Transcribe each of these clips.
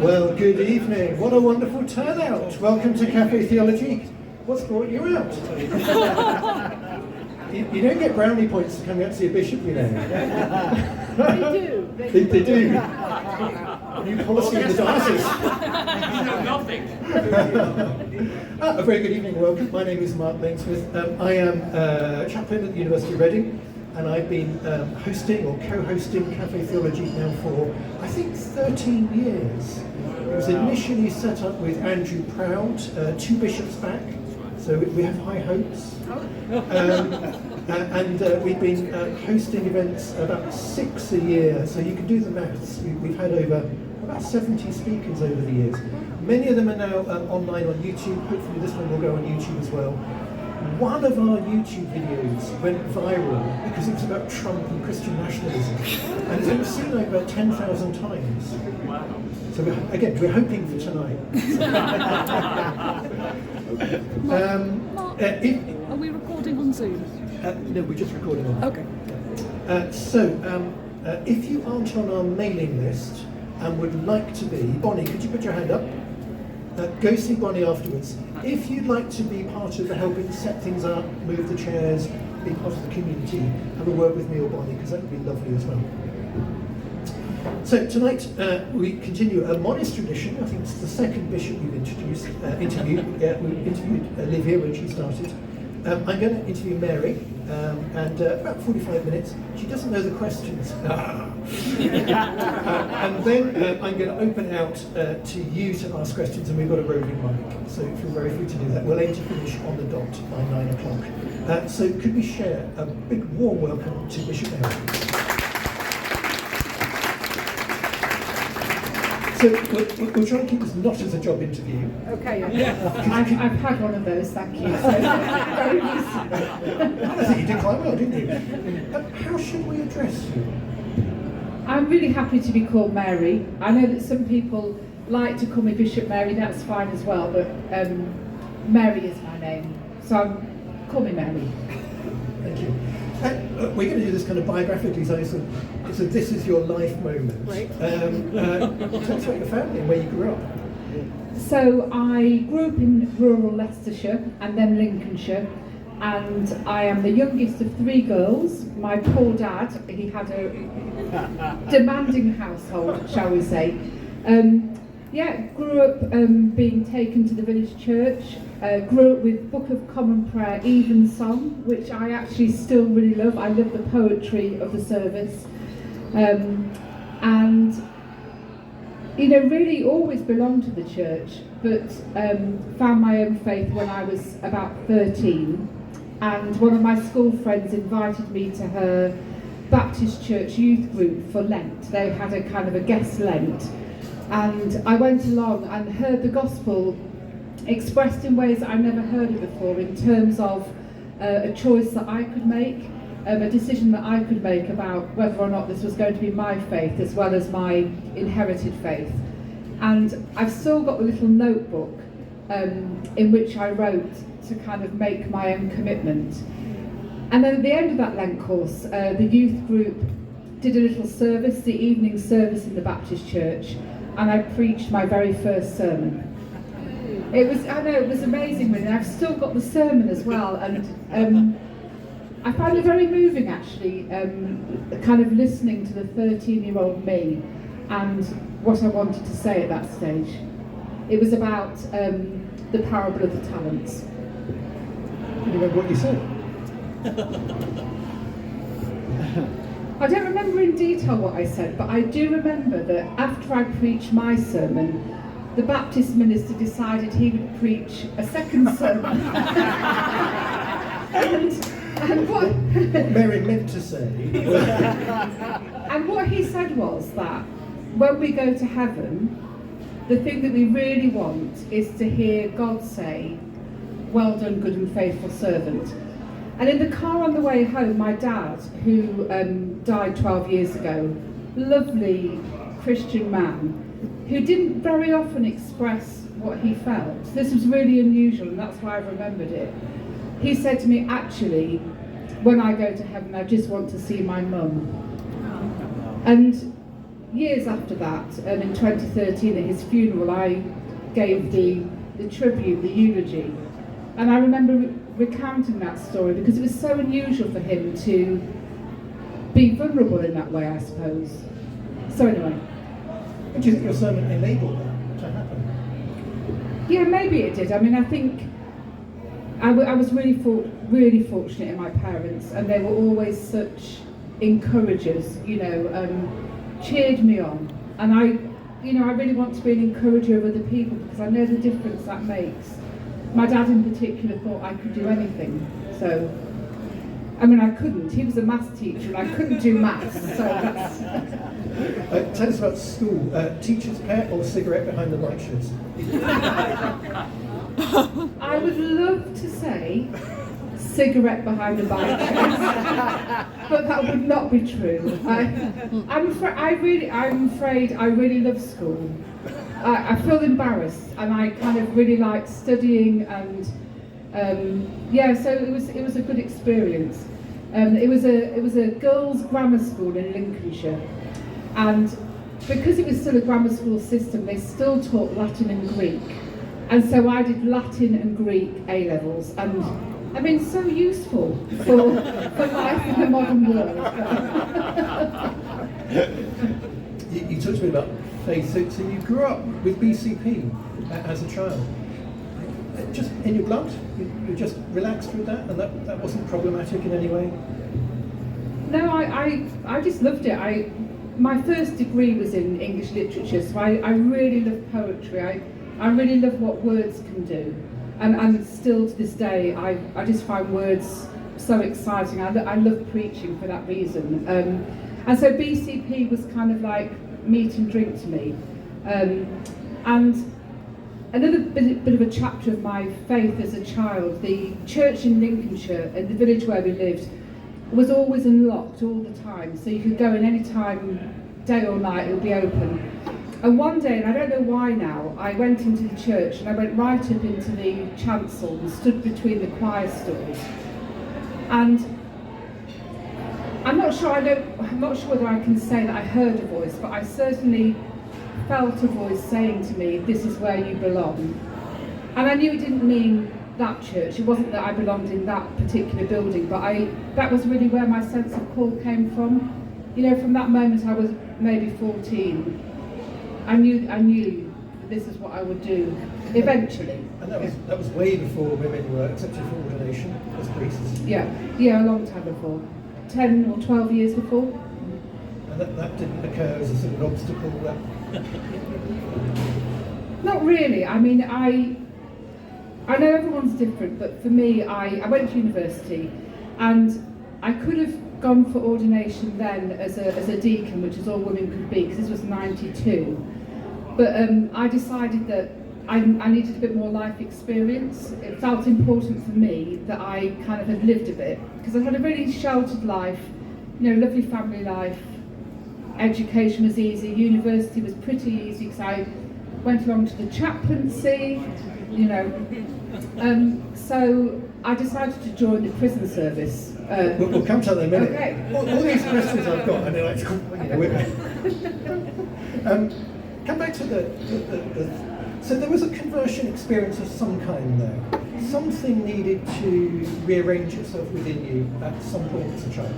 Well, good evening. What a wonderful turnout. Welcome to Café Théologique. What's brought you out? You don't get brownie points for coming out to see a bishop, you know. They do. They do. New policy in the diocese. You know nothing. A very good evening, welcome. My name is Mark Laynesith. I am a chaplain at the University of Reading, and I've been hosting or co-hosting Café Théologique now for, I think, 13 years. It was initially set up with Andrew Proud, 2 bishops back, so we have high hopes. And we've been hosting events about 6 a year, so you can do the maths. We've had over about 70 speakers over the years. Many of them are now online on YouTube. Hopefully this one will go on YouTube as well. One of our YouTube videos went viral because it was about Trump and Christian nationalism, and it's been seen over 10,000 times. Wow. So we're hoping for tonight. Are we recording on Zoom? No, we're just recording on. Okay. If you aren't on our mailing list and would like to be, Bonnie, could you put your hand up? Go see Bonnie afterwards. If you'd like to be part of the helping set things up, move the chairs, be part of the community, have a word with me or Bonnie, because that would be lovely as well. So tonight we continue a modest tradition. I think it's the second bishop we've interviewed. We interviewed Liv here when she started. I'm going to interview Mary, and about 45 minutes. She doesn't know the questions. And then I'm going to open it out to you to ask questions, and we've got a roving mic, so feel very free to do that. We'll aim to finish on the dot by 9 o'clock. So could we share a big warm welcome to Bishop Mary? So we'll try and keep this not as a job interview. Okay. I've had one of those, thank you. So, very easy. I think you did quite well, didn't you? How should we address you? I'm really happy to be called Mary. I know that some people like to call me Bishop Mary, that's fine as well, but Mary is my name. So call me Mary. Thank you. We're going to do this kind of biographically, so this is your life moment. Right. Tell us about your family and where you grew up. So I grew up in rural Leicestershire and then Lincolnshire, and I am the youngest of 3 girls. My poor dad, he had a demanding household, shall we say. Grew up being taken to the village church, grew up with Book of Common Prayer Evensong, which I actually still really love. I love the poetry of the service. And, you know, really always belonged to the church, but found my own faith when I was about 13. And one of my school friends invited me to her Baptist church youth group for Lent. They had a kind of a guest Lent. And I went along and heard the gospel expressed in ways that I never heard it before, in terms of a choice that I could make, a decision that I could make about whether or not this was going to be my faith as well as my inherited faith. And I've still got a little notebook in which I wrote to kind of make my own commitment. And then at the end of that Lent course, the youth group did a little service, the evening service in the Baptist church, and I preached my very first sermon. It was amazing, really. I've still got the sermon as well, and I found it very moving, actually, kind of listening to the 13-year-old me and what I wanted to say at that stage. It was about the parable of the talents. Do you remember what you said? I don't remember in detail what I said, but I do remember that after I preached my sermon, the Baptist minister decided he would preach a second sermon. and what Mary meant to say. And what he said was that when we go to heaven, the thing that we really want is to hear God say, "Well done, good and faithful servant." And in the car on the way home, my dad, who died 12 years ago, lovely Christian man, who didn't very often express what he felt. This was really unusual, and that's why I remembered it. He said to me, actually, when I go to heaven, I just want to see my mum. And years after that, in 2013 at his funeral, I gave the tribute, the eulogy. And I remember recounting that story because it was so unusual for him to be vulnerable in that way, I suppose. So anyway. Do you think your sermon enabled that to happen? Yeah, maybe it did. I mean, I think I was really fortunate in my parents, and they were always such encouragers, cheered me on. And I really want to be an encourager of other people because I know the difference that makes. My dad in particular thought I could do anything, so, I mean, I couldn't. He was a maths teacher and I couldn't do maths, so that's... Tell us about school. Teacher's pet or cigarette behind the lectures? I would love to say cigarette behind the lectures, but that would not be true. I'm afraid I really love school. I feel embarrassed, and I kind of really like studying, and so it was a good experience. It was a girls' grammar school in Lincolnshire, and because it was still a grammar school system, they still taught Latin and Greek, and so I did Latin and Greek A levels, and I mean so useful for life in the modern world. You talked to me about faith, so you grew up with BCP as a child. Just in your blood? You just relaxed with that, and that wasn't problematic in any way? No, I just loved it. My first degree was in English literature, so I really love poetry. I really love what words can do. And still to this day, I just find words so exciting. I love preaching for that reason. And so BCP was kind of like meat and drink to me. And another bit of a chapter of my faith as a child, the church in Lincolnshire, in the village where we lived, was always unlocked all the time. So you could go in any time, day or night, it would be open. And one day, and I don't know why now, I went into the church and I went right up into the chancel and stood between the choir stalls. And I'm not sure whether I can say that I heard a voice, but I certainly felt a voice saying to me, "This is where you belong." And I knew it didn't mean that church. It wasn't that I belonged in that particular building, but that was really where my sense of call came from. From that moment I was maybe 14. I knew this is what I would do eventually. And that was way before women were accepted for ordination as priests. Yeah, a long time before. 10 or 12 years before. And that didn't occur as a sort of obstacle? Not really. I mean, I know everyone's different, but for me, I went to university, and I could have gone for ordination then as a deacon, which is all women could be, because this was 92. But I decided that I needed a bit more life experience. It felt important for me that I kind of had lived a bit, because I had a really sheltered life, lovely family life. Education was easy, university was pretty easy because I went along to the chaplaincy, so I decided to join the prison service. We'll come to that in a minute. Okay. All these questions I've got, and they're like, come back to so there was a conversion experience of some kind there. Something needed to rearrange itself within you at some point as a child.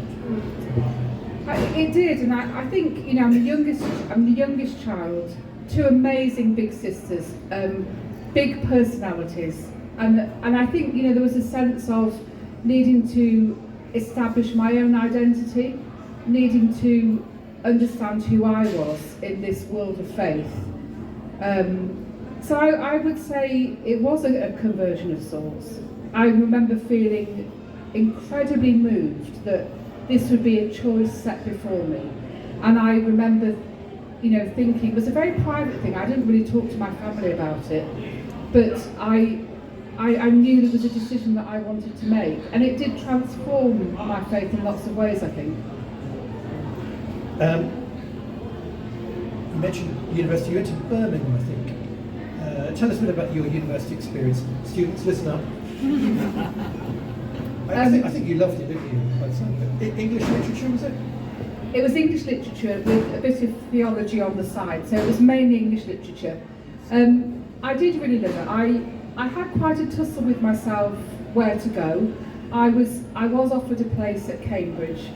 It did, and I think I'm the youngest child. 2 amazing big sisters, big personalities, and I think there was a sense of needing to establish my own identity, needing to understand who I was in this world of faith. So I would say it was a conversion of sorts. I remember feeling incredibly moved that this would be a choice set before me. And I remember, thinking, it was a very private thing. I didn't really talk to my family about it, but I knew there was a decision that I wanted to make. And it did transform my faith in lots of ways, I think. You mentioned university. You went to Birmingham, I think. Tell us a bit about your university experience. Students, listen up. I think you loved it, didn't you? English literature, was it? it was English literature with a bit of theology on the side, so it was mainly English literature. I did really love it. I had quite a tussle with myself where to go. I was offered a place at Cambridge,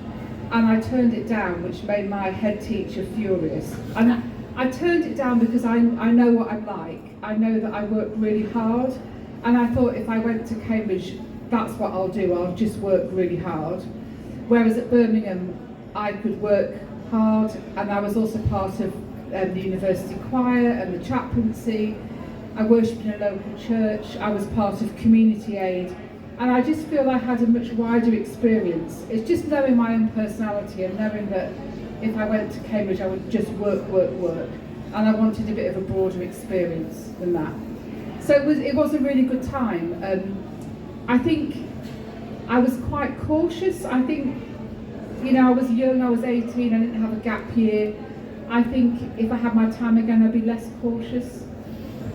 and I turned it down, which made my head teacher furious. And I turned it down because I know what I'm like. I know that I work really hard, and I thought if I went to Cambridge, that's what I'll do. I'll just work really hard. Whereas at Birmingham, I could work hard, and I was also part of the university choir and the chaplaincy. I worshipped in a local church. I was part of community aid. And I just feel I had a much wider experience. It's just knowing my own personality and knowing that if I went to Cambridge, I would just work. And I wanted a bit of a broader experience than that. So it was a really good time. I think I was quite cautious. I think, I was young, I was 18, I didn't have a gap year. I think if I had my time again, I'd be less cautious.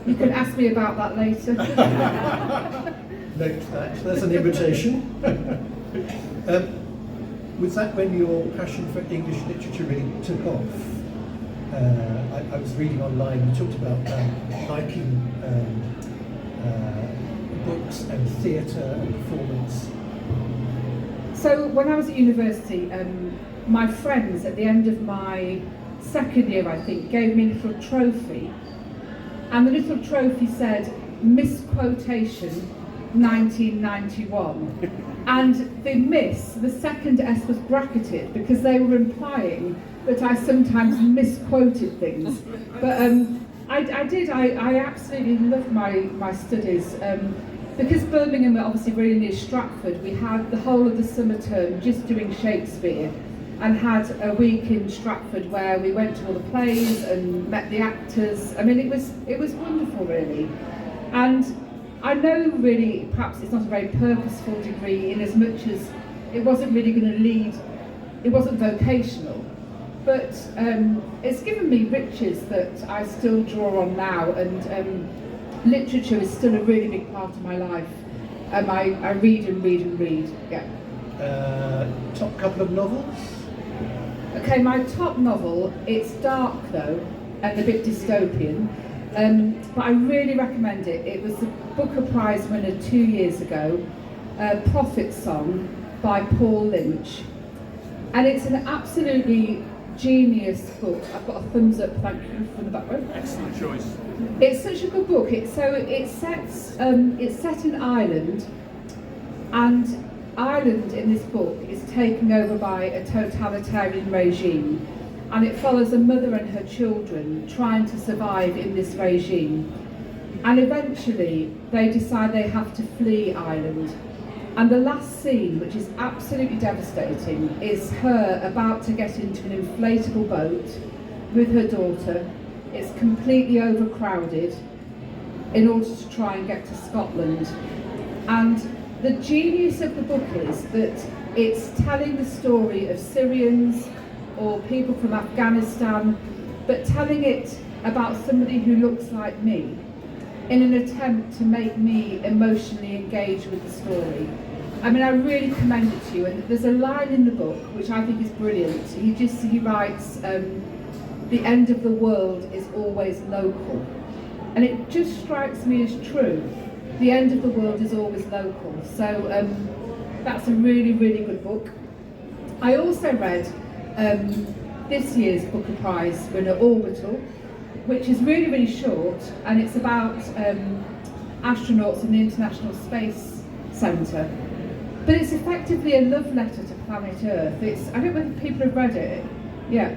You can ask me about that later. Note that, that's an invitation. Was that when your passion for English literature really took off? I was reading online, you talked about liking books and theatre and performance. So when I was at university, my friends at the end of my second year, I think, gave me a little trophy. And the little trophy said, misquotation 1991. And the second S was bracketed because they were implying that I sometimes misquoted things. But I absolutely loved my studies. Because Birmingham were obviously really near Stratford, we had the whole of the summer term just doing Shakespeare, and had a week in Stratford where we went to all the plays and met the actors. I mean, it was wonderful, really. And I know, really, perhaps it's not a very purposeful degree in as much as it wasn't really going to lead, it wasn't vocational, but it's given me riches that I still draw on now, and literature is still a really big part of my life. I read and read and read, yeah. Top couple of novels? Okay, my top novel, it's dark though, and a bit dystopian, but I really recommend it. It was the Booker Prize winner 2 years ago, Prophet Song by Paul Lynch. And it's an absolutely genius book. I've got a thumbs up, thank you, from the background. Excellent choice. It's such a good book. It's set in Ireland, and Ireland in this book is taken over by a totalitarian regime, and it follows a mother and her children trying to survive in this regime, and eventually they decide they have to flee Ireland. And the last scene, which is absolutely devastating, is her about to get into an inflatable boat with her daughter. It's completely overcrowded in order to try and get to Scotland. And the genius of the book is that it's telling the story of Syrians or people from Afghanistan, but telling it about somebody who looks like me, in an attempt to make me emotionally engage with the story. I mean, I really commend it to you, and there's a line in the book which I think is brilliant. He writes, the end of the world is always local. And it just strikes me as true. The end of the world is always local. So that's a really, really good book. I also read this year's Booker Prize winner, Orbital, which is really, really short, and it's about astronauts in the International Space Centre. But it's effectively a love letter to planet Earth. I don't know if people have read it. Yeah.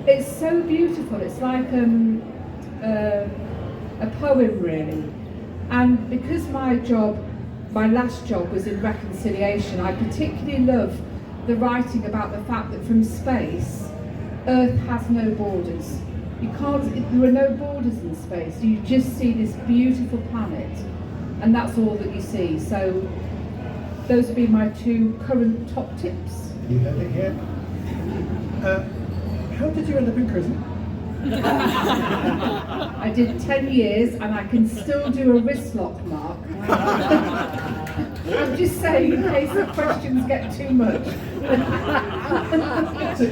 It's so beautiful. It's like a poem, really. And because my last job was in reconciliation, I particularly love the writing about the fact that from space, Earth has no borders. There are no borders in space. You just see this beautiful planet, and that's all that you see. So those would be my two current top tips. You heard it here. How did you end up in prison? I did 10 years and I can still do a wrist lock, Mark. I'm just saying in case the questions get too much. So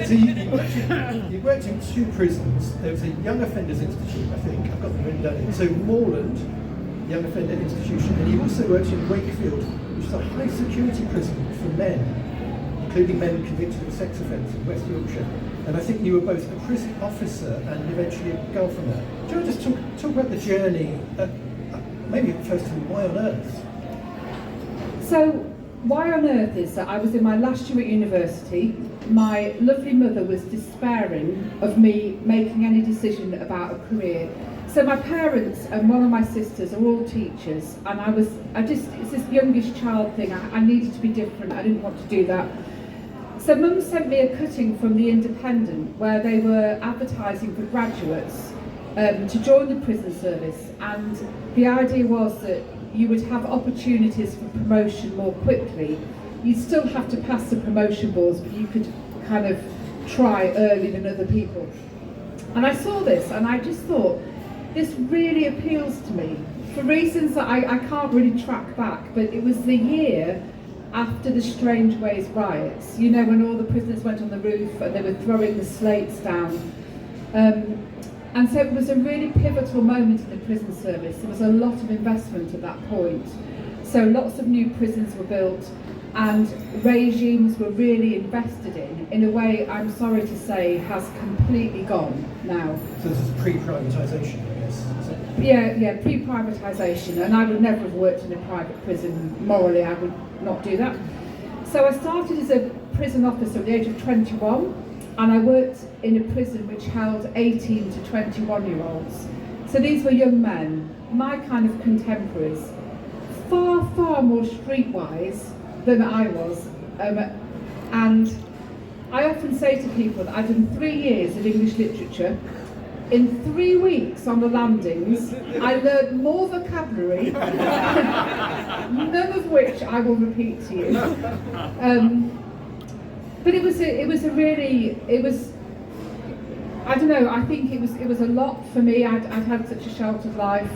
you worked in 2 prisons. There was a Young Offenders Institute, I think, I've got them written down here. So Moorland, Young Offender Institution, and you also worked in Wakefield, which is a high security prison for men, including men convicted of a sex offence in West Yorkshire. And I think you were both a prison officer and eventually a girl from there. Do you want to just talk about the journey, maybe first of all, why on earth? So, why on earth is that I was in my last year at university. My lovely mother was despairing of me making any decision about a career. So my parents and one of my sisters are all teachers, and it's this youngest child thing. I needed to be different. I didn't want to do that. So Mum sent me a cutting from The Independent where they were advertising for graduates to join the prison service, and the idea was that you would have opportunities for promotion more quickly. You'd still have to pass the promotion boards, but you could kind of try earlier than other people. And I saw this and I just thought, this really appeals to me for reasons that I can't really track back, but it was the year after the Strange Ways riots, you know, when all the prisoners went on the roof and they were throwing the slates down. And so it was a really pivotal moment in the prison service. There was a lot of investment at that point. So lots of new prisons were built and regimes were really invested in a way, I'm sorry to say, has completely gone now. So this is pre-privatisation, I guess, is it? Yeah, pre-privatisation, and I would never have worked in a private prison. Morally, I would not do that. So I started as a prison officer at the age of 21, and I worked in a prison which held 18 to 21-year-olds. So these were young men, my kind of contemporaries, far, far more streetwise than I was. And I often say to people that I've done 3 years of English literature. In 3 weeks on the landings, I learned more vocabulary, none of which I will repeat to you. But it was I don't know, I think it was a lot for me. I'd had such a sheltered life.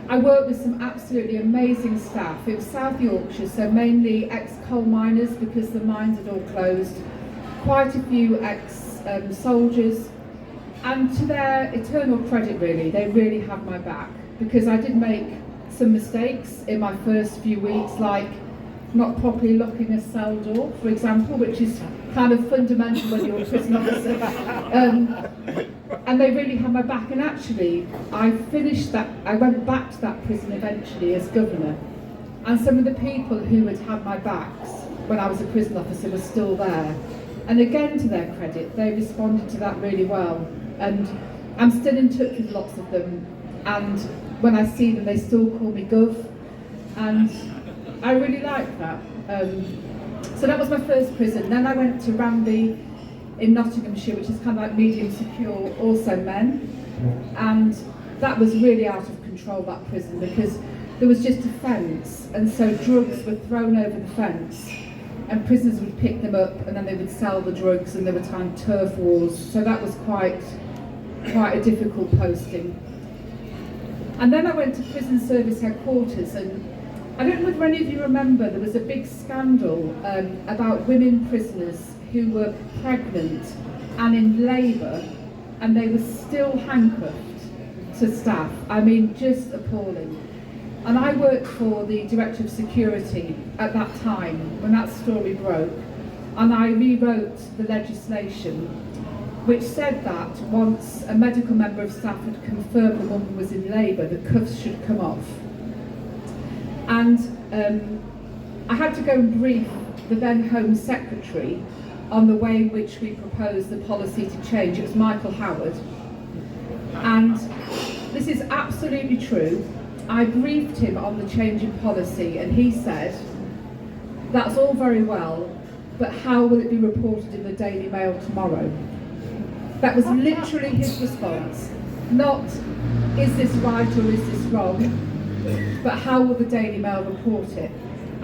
I worked with some absolutely amazing staff. It was South Yorkshire, so mainly ex-coal miners because the mines had all closed. Quite a few ex-soldiers. And to their eternal credit, really, they really had my back, because I did make some mistakes in my first few weeks, like not properly locking a cell door, for example, which is kind of fundamental when you're a prison officer. And they really had my back, and actually I went back to that prison eventually as governor, and some of the people who had had my backs when I was a prison officer were still there. And again, to their credit, they responded to that really well. And I'm still in touch with lots of them, and when I see them they still call me Gov, and I really like that. So that was my first prison. Then I went to Ramby in Nottinghamshire, which is kind of like medium secure, also men, and that was really out of control, that prison, because there was just a fence, and so drugs were thrown over the fence, and prisoners would pick them up and then they would sell the drugs, and there were timed turf wars, so that was quite a difficult posting. And then I went to prison service headquarters, and I don't know whether any of you remember, there was a big scandal about women prisoners who were pregnant and in labour, and they were still handcuffed to staff. I mean, just appalling. And I worked for the Director of Security at that time, when that story broke, and I rewrote the legislation which said that once a medical member of staff had confirmed the woman was in labour, the cuffs should come off. And I had to go and brief the then Home Secretary on the way in which we proposed the policy to change. It was Michael Howard. And this is absolutely true. I briefed him on the change in policy, and he said, that's all very well, but how will it be reported in the Daily Mail tomorrow? That was literally his response. Not, is this right or is this wrong, but how will the Daily Mail report it?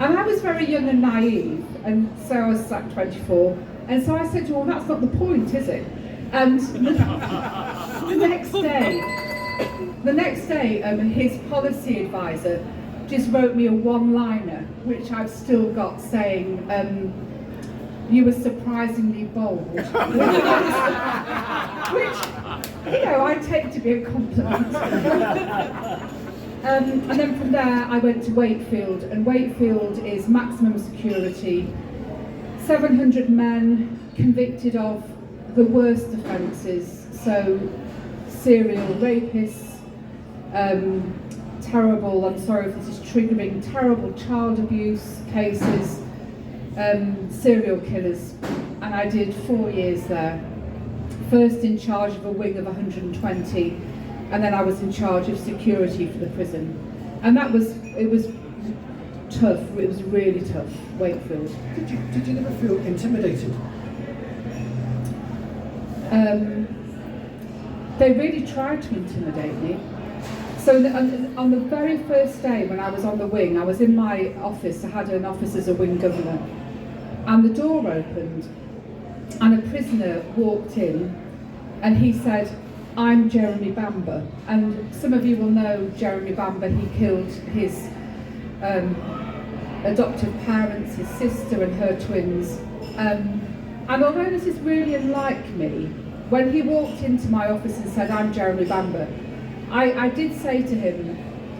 And I was very young and naive, and so I was like 24, and so I said to him, well, that's not the point, is it? And the next day, his policy advisor just wrote me a one-liner, which I've still got, saying, "You were surprisingly bold," which I take to be a compliment. And then from there, I went to Wakefield, and Wakefield is maximum security, 700 men convicted of the worst offences, so serial rapists, terrible, I'm sorry if this is triggering, terrible child abuse cases, serial killers, and I did 4 years there. First in charge of a wing of 120, and then I was in charge of security for the prison. And it was tough, it was really tough, Wakefield. Did you never feel intimidated? They really tried to intimidate me. So on the very first day when I was on the wing, I was in my office. I had an office as a wing governor, and the door opened and a prisoner walked in, and he said, "I'm Jeremy Bamber." And some of you will know Jeremy Bamber. He killed his adoptive parents, his sister and her twins. And although this is really unlike me, when he walked into my office and said, "I'm Jeremy Bamber," I did say to him,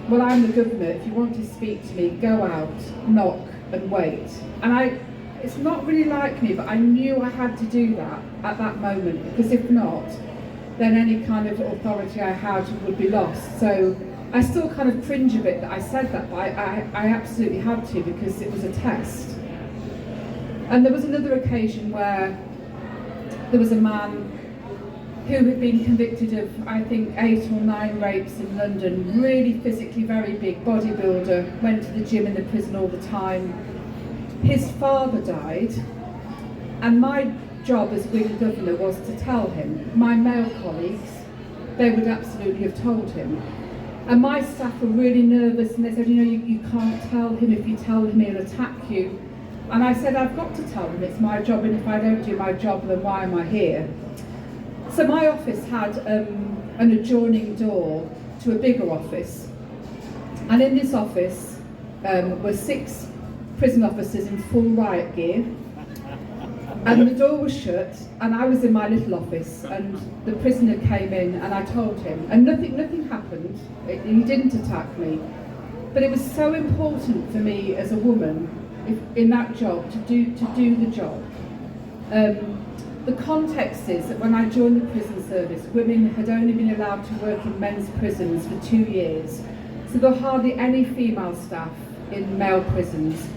"Well, I'm the governor. If you want to speak to me, go out, knock and wait." And it's not really like me, but I knew I had to do that at that moment, because if not, then any kind of authority I had would be lost. So I still kind of cringe a bit that I said that, but I absolutely had to, because it was a test. And there was another occasion where there was a man who had been convicted of, I think, 8 or 9 rapes in London, really physically very big, bodybuilder, went to the gym in the prison all the time. His father died, and my job as wing governor was to tell him. My male colleagues, they would absolutely have told him. And my staff were really nervous, and they said, you can't tell him. If you tell him, he'll attack you. And I said, I've got to tell him, it's my job, and if I don't do my job, then why am I here? So my office had an adjoining door to a bigger office, and in this office were 6 prison officers in full riot gear, and the door was shut, and I was in my little office, and the prisoner came in, and I told him, and nothing happened. He didn't attack me, but it was so important for me as a woman in that job to do the job. The context is that when I joined the prison service, women had only been allowed to work in men's prisons for 2 years, so there were hardly any female staff in male prisons.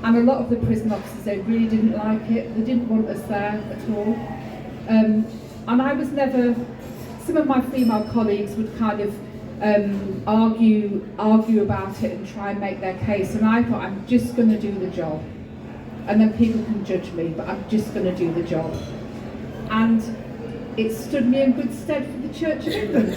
And a lot of the prison officers, they really didn't like it. They didn't want us there at all. And I was never, some of my female colleagues would kind of argue about it and try and make their case. And I thought, I'm just going to do the job. And then people can judge me, but I'm just going to do the job. And it stood me in good stead for the Church of England.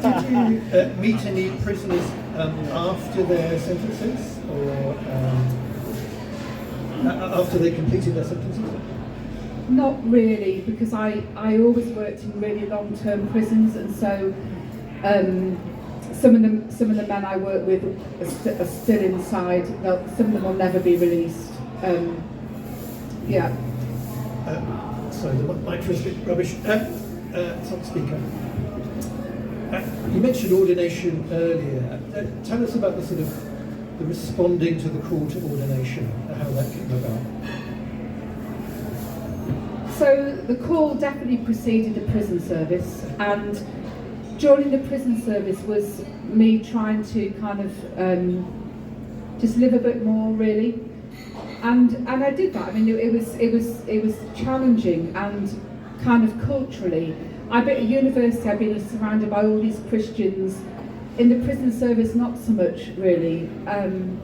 Did you meet any prisoners after their sentences, or after they completed their sentences? Not really, because I always worked in really long-term prisons, and so some of the men I work with are still inside. Some of them will never be released. Yeah. Sorry, the microphone's a bit rubbish. Top speaker. You mentioned ordination earlier. Tell us about the sort of the responding to the call to ordination, how that came about. So the call definitely preceded the prison service, and joining the prison service was me trying to kind of just live a bit more, really, and I did that. I mean, it was challenging, and kind of culturally. At university, I've been surrounded by all these Christians. In the prison service, not so much, really. And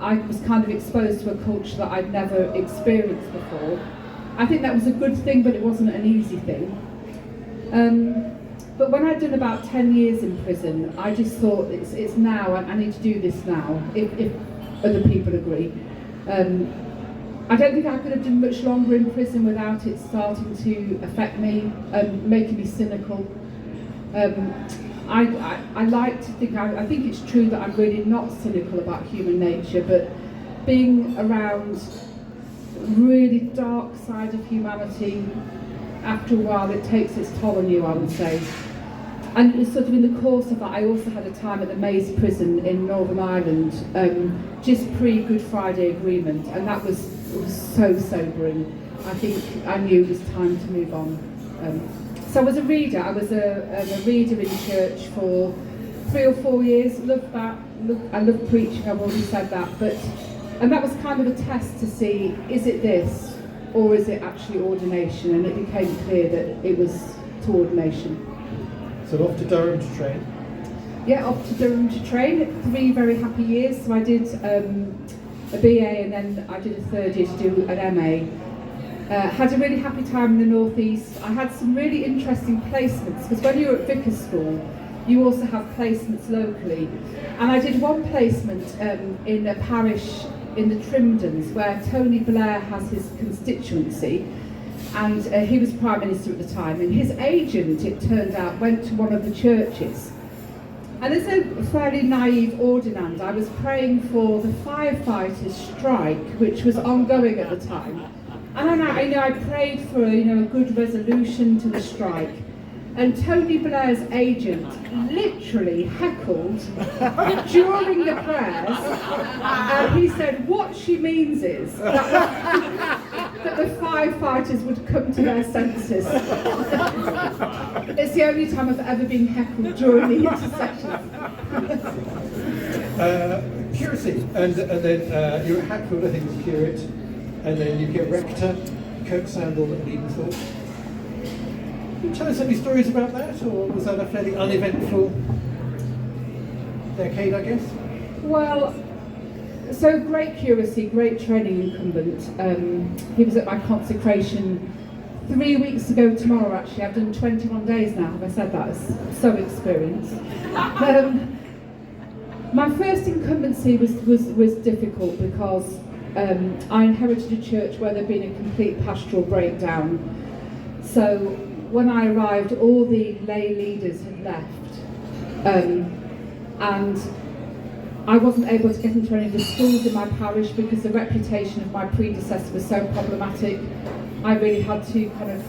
I was kind of exposed to a culture that I'd never experienced before. I think that was a good thing, but it wasn't an easy thing. But when I'd done about 10 years in prison, I just thought, it's now, I need to do this now, if other people agree. I don't think I could have done much longer in prison without it starting to affect me and making me cynical. I like to think, I think it's true that I'm really not cynical about human nature, but being around really dark side of humanity, after a while it takes its toll on you, I would say. And it was sort of in the course of that, I also had a time at the Maze prison in Northern Ireland, just pre-Good Friday agreement, and that was so sobering. I think I knew it was time to move on. So I was a reader. I was a reader in church for 3 or 4 years. Loved that. I loved preaching. I've already said that. And that was kind of a test to see, is it this or is it actually ordination? And it became clear that it was to ordination. So off to Durham to train? Yeah, off to Durham to train. 3 very happy years. So I did a BA and then I did a third year to do an MA. Had a really happy time in the North East. I had some really interesting placements, because when you're at Vicar's School, you also have placements locally. And I did one placement in a parish in the Trimdens, where Tony Blair has his constituency, and he was Prime Minister at the time, and his agent, it turned out, went to one of the churches. And as a fairly naive ordinand, I was praying for the firefighters' strike, which was ongoing at the time. And I prayed for a good resolution to the strike. And Tony Blair's agent literally heckled during the prayers. And he said, what she means is that the firefighters would come to their senses. It's the only time I've ever been heckled during the intercession. Curacy, and then you're at Hatfield, I think, as curate, and then you get rector, Kirksandall and Edenthorpe. Can you tell us any stories about that, or was that a fairly uneventful decade, I guess? Well, so great curacy, great training incumbent. He was at my consecration 3 weeks ago tomorrow, actually. I've done 21 days now, have I said that? It's so experienced. My first incumbency was difficult because I inherited a church where there'd been a complete pastoral breakdown. So when I arrived, all the lay leaders had left, and I wasn't able to get into any of the schools in my parish because the reputation of my predecessor was so problematic. I really had to kind of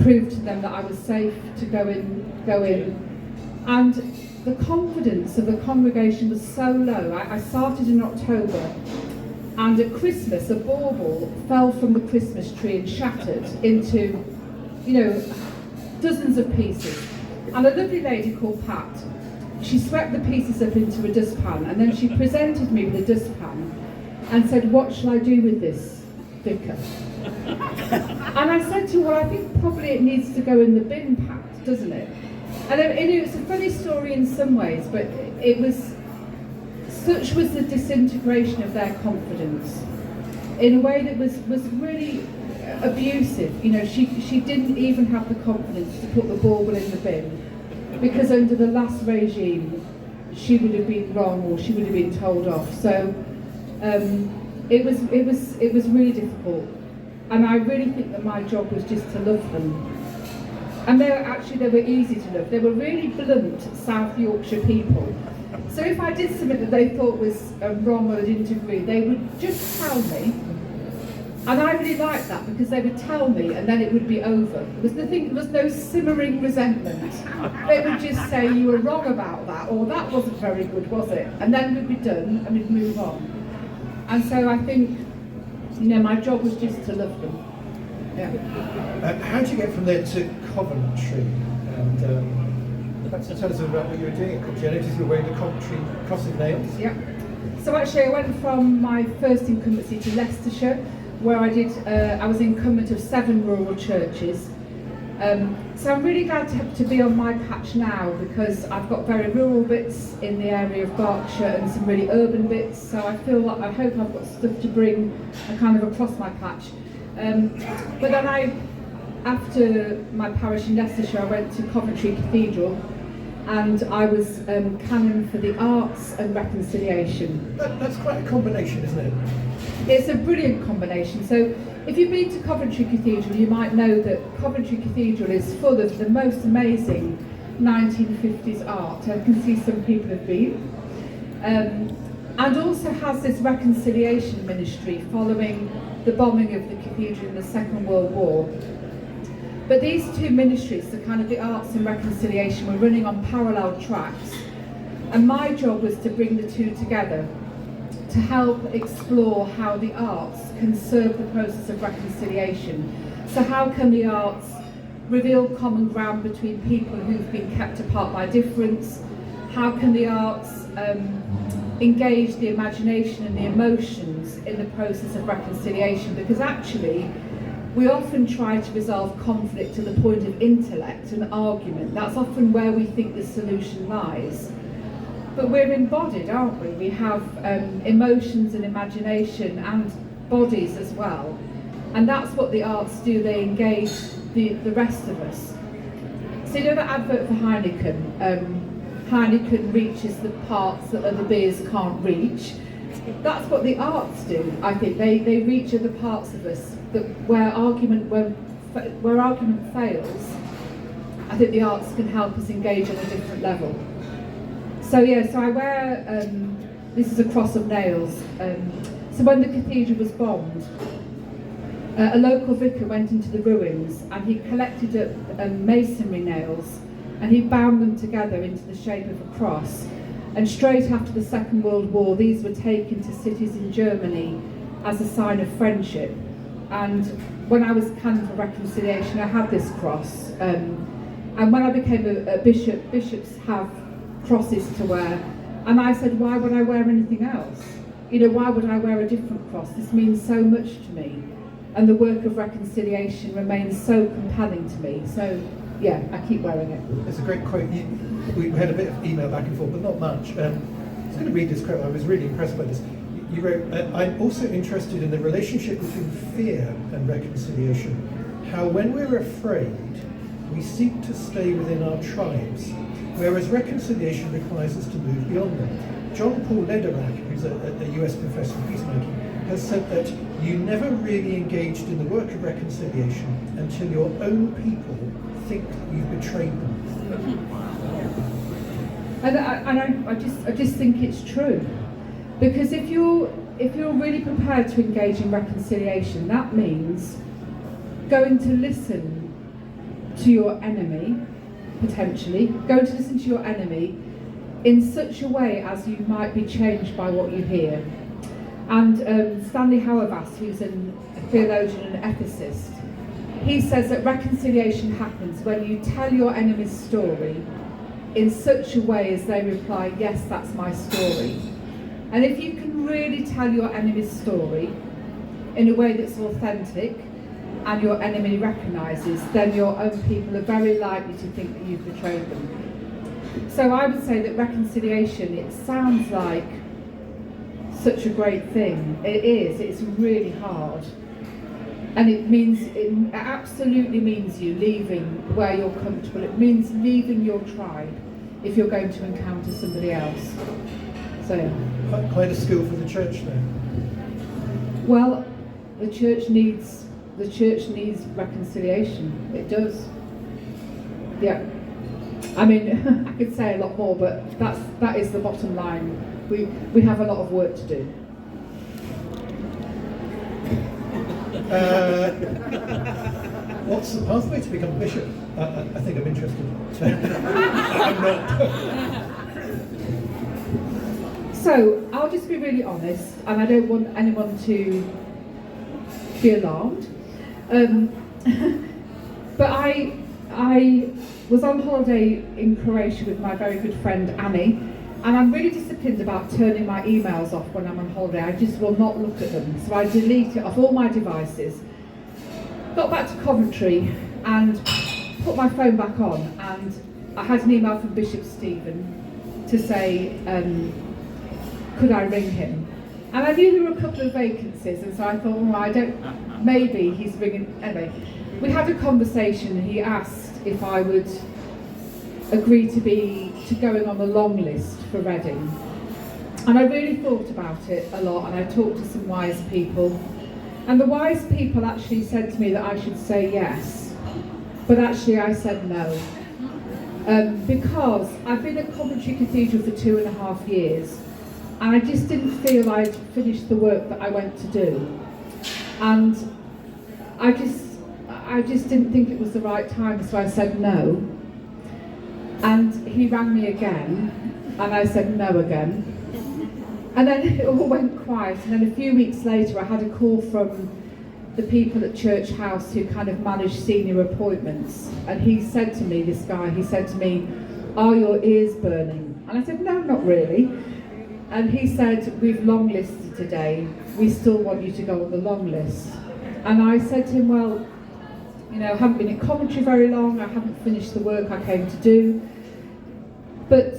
prove to them that I was safe to go in. And the confidence of the congregation was so low. I started in October, and at Christmas a bauble fell from the Christmas tree and shattered into, dozens of pieces. And a lovely lady called Pat, she swept the pieces up into a dustpan, and then she presented me with a dustpan and said, what shall I do with this, Vicar? And I said to her, well, I think probably it needs to go in the bin, Pat, doesn't it? And it's a funny story in some ways, but it was, such was the disintegration of their confidence in a way that was really abusive. She didn't even have the confidence to put the bauble in the bin, because under the last regime she would have been wrong, or she would have been told off. So it was really difficult, and I really think that my job was just to love them. And they were easy to love. They were really blunt South Yorkshire people. So if I did something that they thought was wrong or they didn't agree, they would just tell me. And I really liked that, because they would tell me and then it would be over. There was no simmering resentment. They would just say, you were wrong about that, or that wasn't very good, was it? And then we'd be done and we'd move on. And so I think, my job was just to love them. Yeah. How did you get from there to Coventry? And perhaps tell us about what you were doing at Coventry. I noticed you were wearing the Coventry cross of nails. Yeah. So actually I went from my first incumbency to Leicestershire, where I was incumbent of 7 rural churches. So I'm really glad to be on my patch now, because I've got very rural bits in the area of Berkshire and some really urban bits, so I hope I've got stuff to bring kind of across my patch. But then after my parish in Leicestershire, I went to Coventry Cathedral, and I was canon for the arts and reconciliation. That's quite a combination, isn't it? It's a brilliant combination. So if you've been to Coventry Cathedral, you might know that Coventry Cathedral is full of the most amazing 1950s art. I can see some people have been. And also has this reconciliation ministry following the bombing of the cathedral in the Second World War. But these two ministries, the kind of the arts and reconciliation, were running on parallel tracks. And my job was to bring the two together, to help explore how the arts can serve the process of reconciliation. So how can the arts reveal common ground between people who've been kept apart by difference? How can the arts engage the imagination and the emotions in the process of reconciliation? Because actually, we often try to resolve conflict to the point of intellect and argument. That's often where we think the solution lies. But we're embodied, aren't we? We have emotions and imagination and bodies as well. And that's what the arts do, they engage the rest of us. So you know that advert for Heineken? Heineken reaches the parts that other beers can't reach. That's what the arts do, I think. They reach other parts of us that where argument fails. I think the arts can help us engage on a different level. So yeah, so I wear, this is a cross of nails. So when the cathedral was bombed, a local vicar went into the ruins and he collected up masonry nails and he bound them together into the shape of a cross. And straight after the Second World War, these were taken to cities in Germany as a sign of friendship. And when I was canon for reconciliation, I had this cross. And when I became a bishop, bishops have crosses to wear. And I said, why would I wear anything else? You know, why would I wear a different cross? This means so much to me. And the work of reconciliation remains so compelling to me. So, yeah, I keep wearing it. It's a great quote. We had a bit of email back and forth, but not much. I was going to read this quote. I was really impressed by this. You wrote, I'm also interested in the relationship between fear and reconciliation. How when we're afraid, we seek to stay within our tribes, whereas reconciliation requires us to move beyond them. John Paul Lederach, who's a US professor of peacemaking, has said that you never really engaged in the work of reconciliation until your own people think you've betrayed them. And I just think it's true, because if you're really prepared to engage in reconciliation, that means going to listen to your enemy, potentially going to listen to your enemy in such a way as you might be changed by what you hear. And Stanley Hauerwas, who's a theologian and ethicist, he says that reconciliation happens when you tell your enemy's story in such a way as they reply, yes, that's my story. And if you can really tell your enemy's story in a way that's authentic and your enemy recognises, then your own people are very likely to think that you've betrayed them. So I would say that reconciliation, it sounds like such a great thing. It is, it's really hard. And it absolutely means you leaving where you're comfortable. It means leaving your tribe if you're going to encounter somebody else. So yeah. Quite a skill for the church then. Well, the church needs reconciliation. It does. Yeah. I mean, I could say a lot more, but that is the bottom line. We have a lot of work to do. What's the pathway to become bishop? I think I'm interested. I'm not. So I'll just be really honest, and I don't want anyone to be alarmed. But I was on holiday in Croatia with my very good friend Annie, and I'm really disciplined about turning my emails off when I'm on holiday. I just will not look at them, so I delete it off all my devices. Got back to Coventry and put my phone back on, and I had an email from Bishop Stephen to say, could I ring him? And I knew there were a couple of vacancies, and so I thought, maybe he's ringing. Anyway, we had a conversation, and he asked if I would agree to going on the long list for Reading. And I really thought about it a lot, and I talked to some wise people. And the wise people actually said to me that I should say yes, but actually I said no. Because I've been at Coventry Cathedral for 2.5 years, and I just didn't feel I'd finished the work that I went to do. And I just didn't think it was the right time, so I said no. And he rang me again, and I said no again. And then it all went quiet, and then a few weeks later I had a call from the people at Church House who kind of manage senior appointments, and he said to me, this guy, he said to me, "Are your ears burning?" And I said, "No, not really." And he said, "We've long listed today, we still want you to go on the long list." And I said to him, "Well, you know, I haven't been at Coventry very long, I haven't finished the work I came to do." But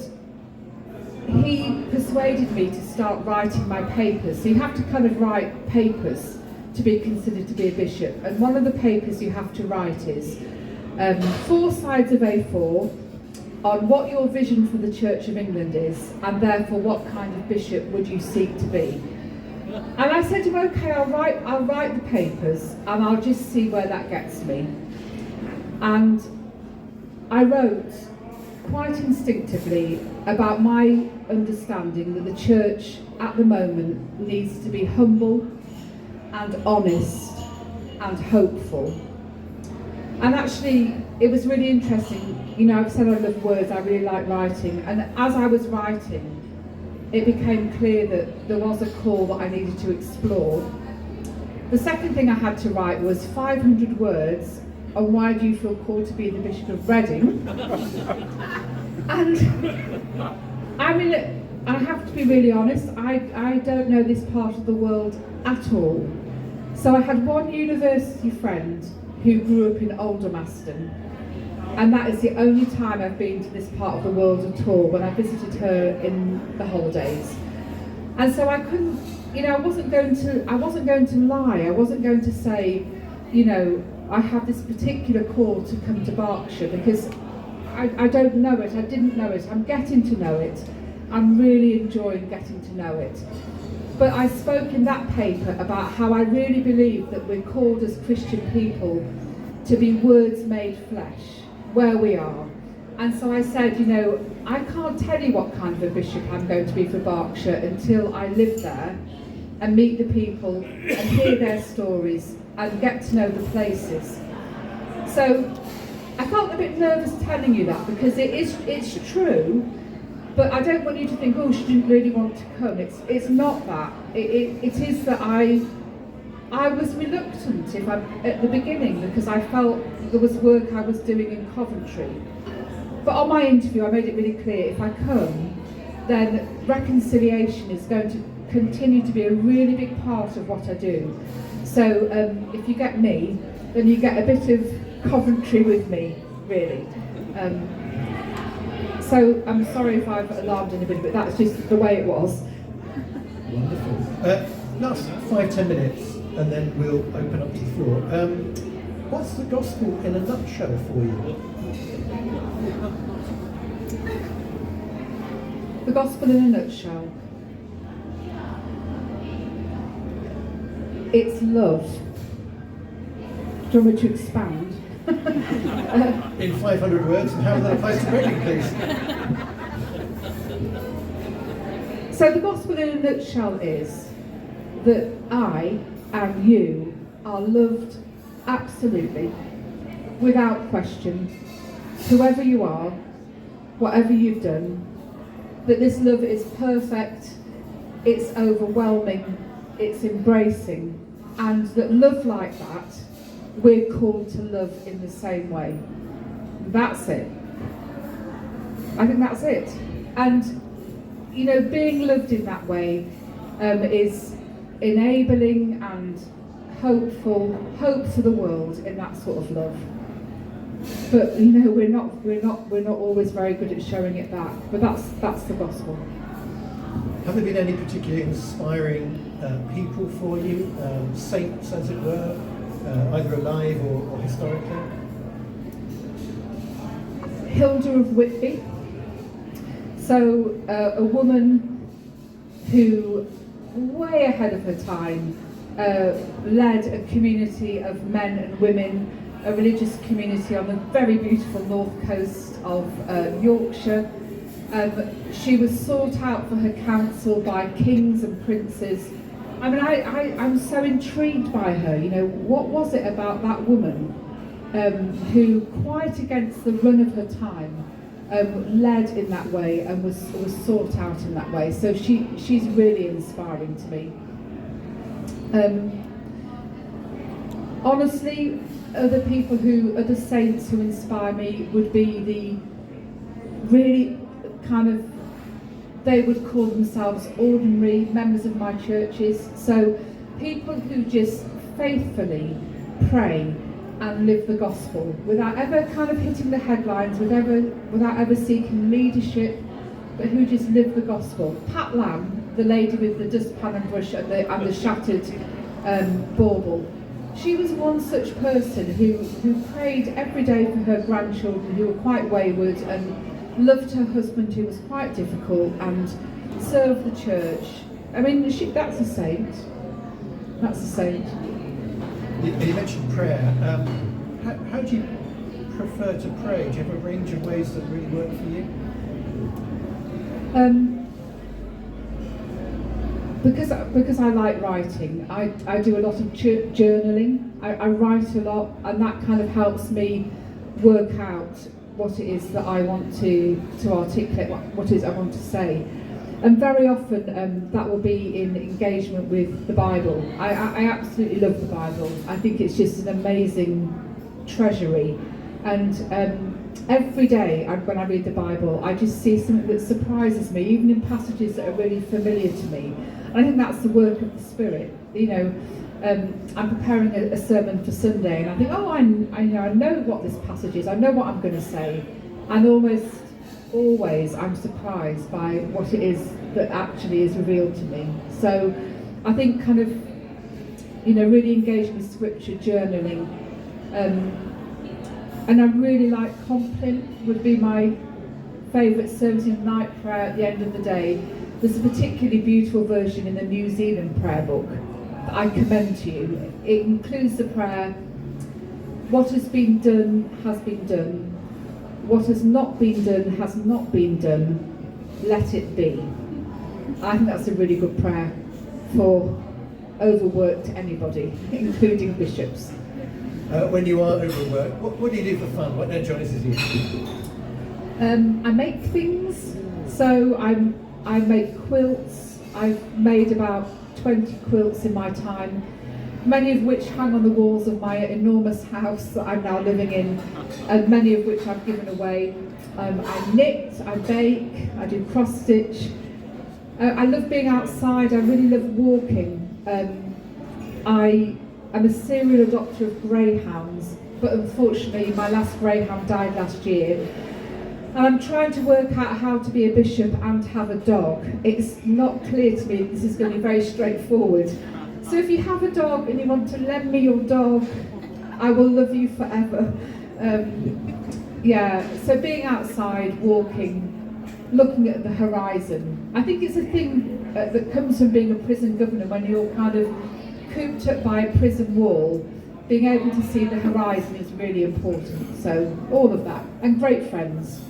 he persuaded me to start writing my papers. So you have to kind of write papers to be considered to be a bishop. And one of the papers you have to write is 4 sides of A4 on what your vision for the Church of England is, and therefore what kind of bishop would you seek to be. And I said to him, "Okay, I'll write the papers and I'll just see where that gets me." And I wrote quite instinctively about my understanding that the church at the moment needs to be humble and honest and hopeful. And actually it was really interesting, you know, I've said I love words, I really like writing, and as I was writing it became clear that there was a call that I needed to explore. The second thing I had to write was 500 words on why do you feel called to be the Bishop of Reading. And I mean, I have to be really honest, I don't know this part of the world at all. So I had one university friend who grew up in Aldermaston, and that is the only time I've been to this part of the world at all, when I visited her in the holidays. And so I couldn't, you know, I wasn't going to lie, I wasn't going to say, you know, I have this particular call to come to Berkshire, because I don't know it, I didn't know it, I'm getting to know it, I'm really enjoying getting to know it. But I spoke in that paper about how I really believe that we're called as Christian people to be words made flesh, where we are. And so I said, you know, I can't tell you what kind of a bishop I'm going to be for Berkshire until I live there and meet the people and hear their stories and get to know the places. So I felt a bit nervous telling you that, because it's true, but I don't want you to think, oh, she didn't really want to come. It's not that. It is that I was reluctant at the beginning, because I felt there was work I was doing in Coventry. But on my interview I made it really clear, if I come, then reconciliation is going to continue to be a really big part of what I do. So if you get me, then you get a bit of Coventry with me, really. So I'm sorry if I've alarmed anybody, but that's just the way it was. Wonderful. Last 5-10 minutes, and then we'll open up to the floor. What's the gospel in a nutshell for you? The gospel in a nutshell. It's love. Do you want me to expand? In 500 words, and how that applies to Reading, please. So the gospel in a nutshell is that I and you are loved absolutely, without question, whoever you are, whatever you've done, that this love is perfect, it's overwhelming, it's embracing, and that love like that, we're called to love in the same way. That's it. I think that's it. And, you know, being loved in that way is enabling and hopeful, hope for the world in that sort of love. But you know, we're not always very good at showing it back. But that's the gospel. Have there been any particularly inspiring people for you, saints as it were, either alive or historically? Hilda of Whitby. So a woman who, way ahead of her time, led a community of men and women, a religious community on the very beautiful north coast of Yorkshire. She was sought out for her counsel by kings and princes. I mean, I'm so intrigued by her. You know, what was it about that woman who, quite against the run of her time, led in that way and was sought out in that way? So she's really inspiring to me. Honestly, other saints who inspire me would be the really they would call themselves ordinary members of my churches. So people who just faithfully pray and live the gospel without ever kind of hitting the headlines, without ever seeking leadership, but who just live the gospel. Pat Lamb, the lady with the dustpan and brush and the shattered bauble, she was one such person who prayed every day for her grandchildren who were quite wayward, and loved her husband who was quite difficult, and served the church. I mean, that's a saint. That's a saint. You mentioned prayer. How do you prefer to pray? Do you have a range of ways that really work for you? Because I like writing, I do a lot of journaling. I write a lot, and that kind of helps me work out what it is that I want to articulate, what it is I want to say. And very often that will be in engagement with the Bible. I absolutely love the Bible. I think it's just an amazing treasury. And every day when I read the Bible, I just see something that surprises me, even in passages that are really familiar to me. And I think that's the work of the Spirit. You know, I'm preparing a sermon for Sunday, and I think, I know what this passage is, I know what I'm going to say, and almost always I'm surprised by what it is that actually is revealed to me. So I think kind of, really engaging with scripture, journaling, and I really like Compline, would be my favourite service in night prayer at the end of the day. There's a particularly beautiful version in the New Zealand prayer book that I commend to you. It includes the prayer, what has been done has been done. What has not been done has not been done. Let it be. I think that's a really good prayer for overworked anybody, including bishops. When you are overworked, what do you do for fun? What energises you? I make things. So I make quilts. I've made about 20 quilts in my time, many of which hang on the walls of my enormous house that I'm now living in, and many of which I've given away. I knit, I bake, I do cross stitch. I love being outside. I really love walking. I am a serial adopter of greyhounds, but unfortunately my last greyhound died last year. And I'm trying to work out how to be a bishop and have a dog. It's not clear to me this is going to be very straightforward. So if you have a dog and you want to lend me your dog, I will love you forever. So being outside, walking, looking at the horizon. I think it's a thing that comes from being a prison governor when you're kind of cooped up by a prison wall. Being able to see the horizon is really important. So all of that. And great friends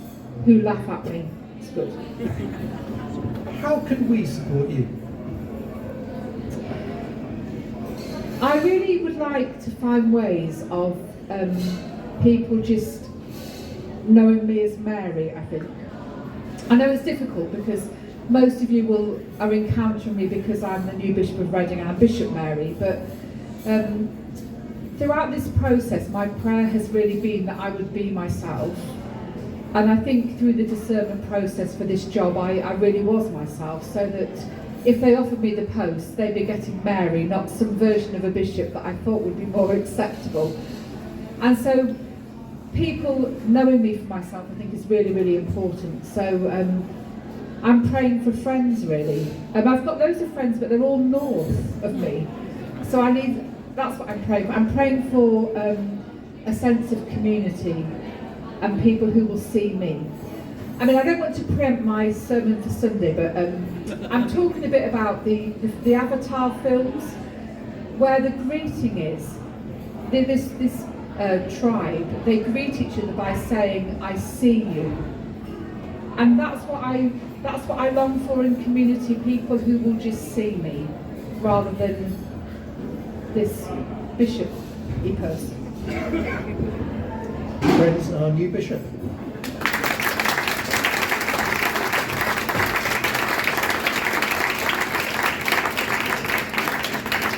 who laugh at me. It's good. How can we support you? I really would like to find ways of people just knowing me as Mary, I think. I know it's difficult because most of you are encountering me because I'm the new Bishop of Reading and I'm Bishop Mary, but throughout this process my prayer has really been that I would be myself. And I think through the discernment process for this job, I really was myself, so that if they offered me the post, they'd be getting Mary, not some version of a bishop that I thought would be more acceptable. And so people knowing me for myself, I think, is really, really important. So I'm praying for friends, really. I've got loads of friends, but they're all north of me. So that's what I'm praying for. I'm praying for a sense of community and people who will see me. I mean, I don't want to preempt my sermon for Sunday, but I'm talking a bit about the Avatar films, where the greeting is, this tribe, they greet each other by saying, "I see you." And that's what I long for in community, people who will just see me, rather than this bishop-y person. Friends, our new bishop.